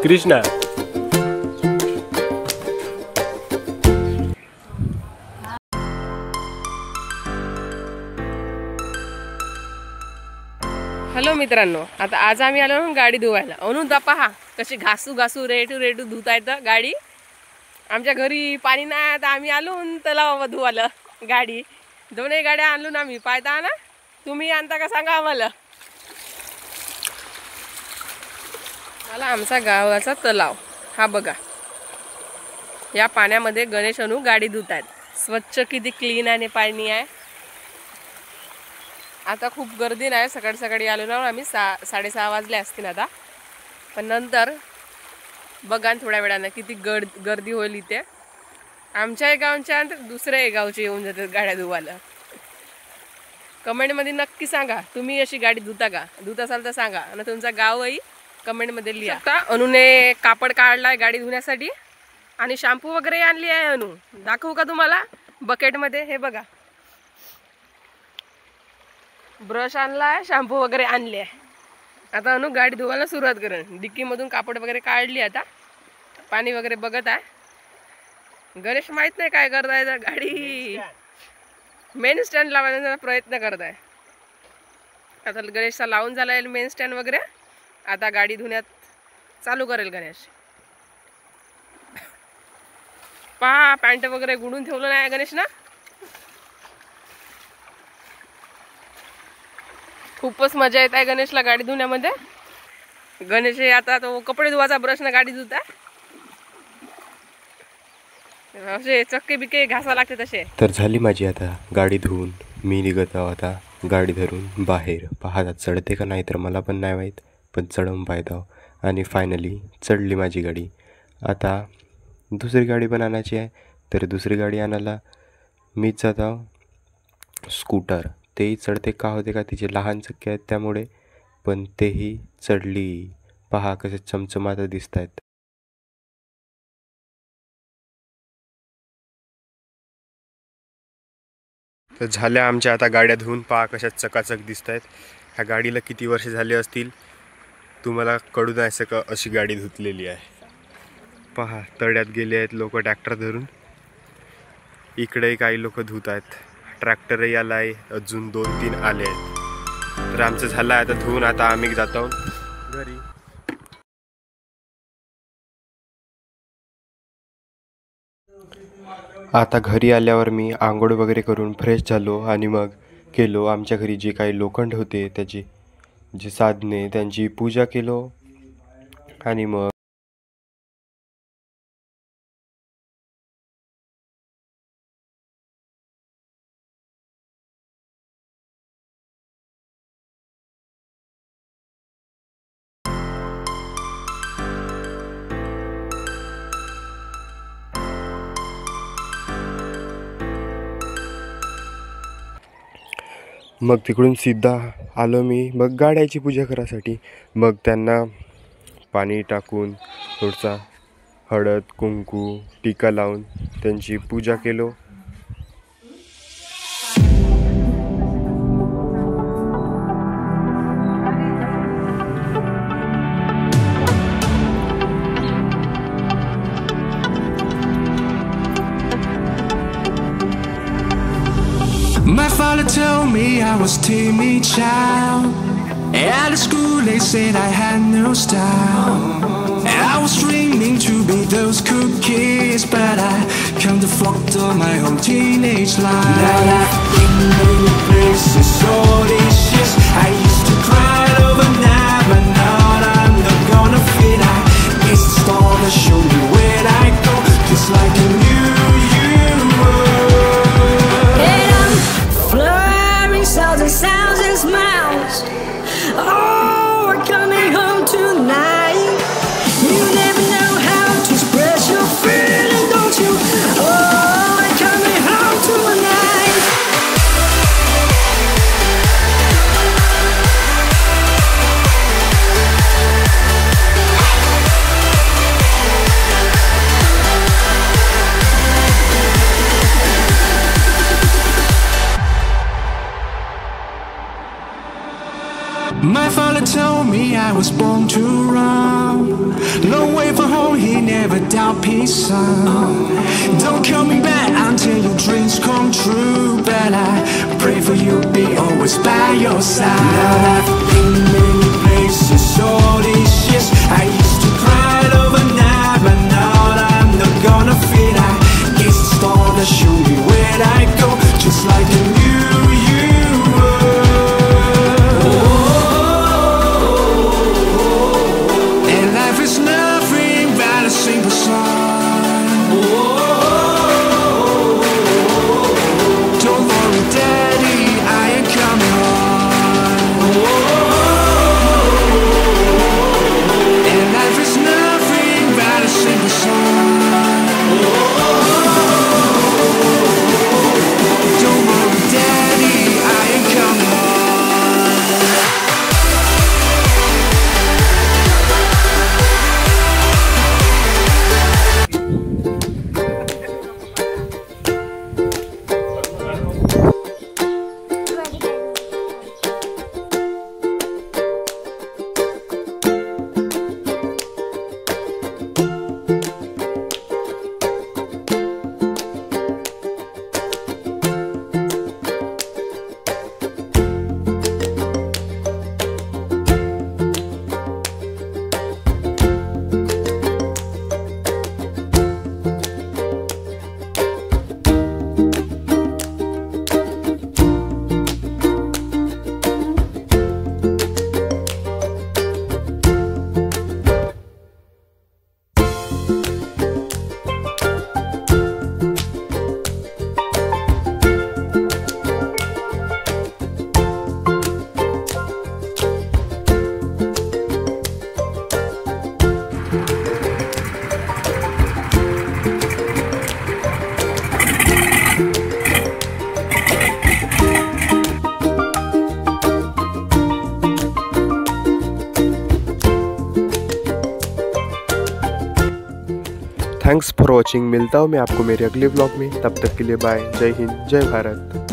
Krishna hello मित्रांनो, आता आज आम्ही आलो गाडी धुवायला. अनु दा पहा कशी घासू घासू रेटू धुता येतं गाडी. आमच्या घरी पाणी नाही आता आम्ही आलो तलावा धुवायला गाडी. दोन्ही गाड्या आणलो ना आम्ही. पाहता ना तुम्ही आणता का सांगा आम्हाला. मला आमचा गावाचा तलाव हा बघा. या पाण्यामध्ये गणेश अनु गाडी धुत आहेत. स्वच्छ किती क्लीन आणि पाणी आहे. आता खूप गर्दी नाही. सकाळी सकाळी आलो ना आम्ही 6:30 वाजले असतील आता. पण नंतर बघा थोड्या वेळानं किती गर्दी होईल इथे. आमच्या गावच्या दुसऱ्या गावचे येऊन जातात गाड्या धुवायला. कमेंटमध्ये नक्की सांगा तुम्ही अशी गाडी धुता का. धुत असाल तर सांगा आणि तुमचा गावही कमेंटमध्ये लिहा. आता अनुने कापड काढलाय गाडी धुण्यासाठी आणि शॅम्पू वगैरे आणली आहे. अनु दाखवू का तुम्हाला बकेटमध्ये. हे बघा ब्रश आणलाय, शॅम्पू वगैरे आणले आहे. आता अनु गाडी धुवायला सुरुवात करेन. डिक्कीमधून कापड वगैरे काढली. आता पाणी वगैरे बघत आहे. गणेश माहित नाही काय करत आहे. गाडी मेन स्टँड लावण्याचा प्रयत्न करत आहे. आता गणेशचा लावून झाला आहे मेन स्टँड वगैरे. आता गाडी धुण्यात चालू करेल गणेश. पहा पॅन्ट वगैरे गुडून ठेवलं नाही गणेश ना. खूपच मजा येत आहे गणेशला गाडी धुण्यामध्ये. गणेश आता तो कपडे धुवायचा ब्रशनं गाडी धुत आहे. असे चक्के बिके घासा लागते तसे. तर झाली माझी आता गाडी धुवून मी निघत आहो आता गाडी धरून बाहेर. पाहता चढते का नाही तर मला पण नाही माहीत, पण चढवून पाहत आहो. आणि फायनली चढली माझी गाडी. आता दुसरी गाडी पण आणायची आहे. तर दुसरी गाडी आणायला मीच जात आहो. स्कूटर तेही चढते का होते का, तिचे लहान चक्के आहेत त्यामुळे, पण तेही चढली. पहा कसे चमचमात दिसत आहेत. तर झाल्या आमच्या आता गाड्या धुवून. पहा कशा चकाचक दिसत आहेत. ह्या गाडीला किती वर्ष झाले असतील तुम्हाला कळू नाही सका अशी गाडी धुतलेली आहे. पहा तळ्यात गेले आहेत लोक ट्रॅक्टर धरून. इकडेही काही लोक धुत आहेत. ट्रॅक्टरही आला आहे. अजून 2-3 आले आहेत. तर आमचं झालं आहे आता धुवून. आता आम्ही जातो घरी. आता घरी आल्यावर मी आंघोळ वगैरे करून फ्रेश झालो आणि मग केलो आमच्या घरी जे काही लोखंड होते त्याची जे साधने त्यांची पूजा केलो. आणि मग तिकडून सिद्धा आलो मी मग गाड्याची पूजा करायसाठी. मग त्यांना पाणी टाकून थोडसा हळद कुंकू टीका लावून त्यांची पूजा केलो. My father told me I was timid child. At school they said I had no style. I was dreaming to be those cool kids, but I can't afford my whole teenage life. Now I've been many places, so delicious. I used to cry overnight, but now I'm not gonna fit. I guess the stars show me where I go, just like a new sounds and sounds and smiles. Oh, we're coming home tonight. You never know how to express your feeling, don't you? Oh, we're coming home tonight. father told me I was born to run. Long way from home, he never doubt peace, son. Don't call me back until your dreams come true. But I pray for you, be always by your side. Now I've been many places all these years. I used to cry overnight, but now I'm not gonna fear. I guess the star that show me where I go, just like the new you were. And life is nothing but a simple song. Don't worry, Daddy, I ain't coming home. And life is nothing but a simple song. Don't worry, Daddy, I ain't coming home. Thanks for watching. मिलता हूँ मैं आपको मेरे अगले blog में, तब तक के लिए बाय। जय हिंद, जय भारत।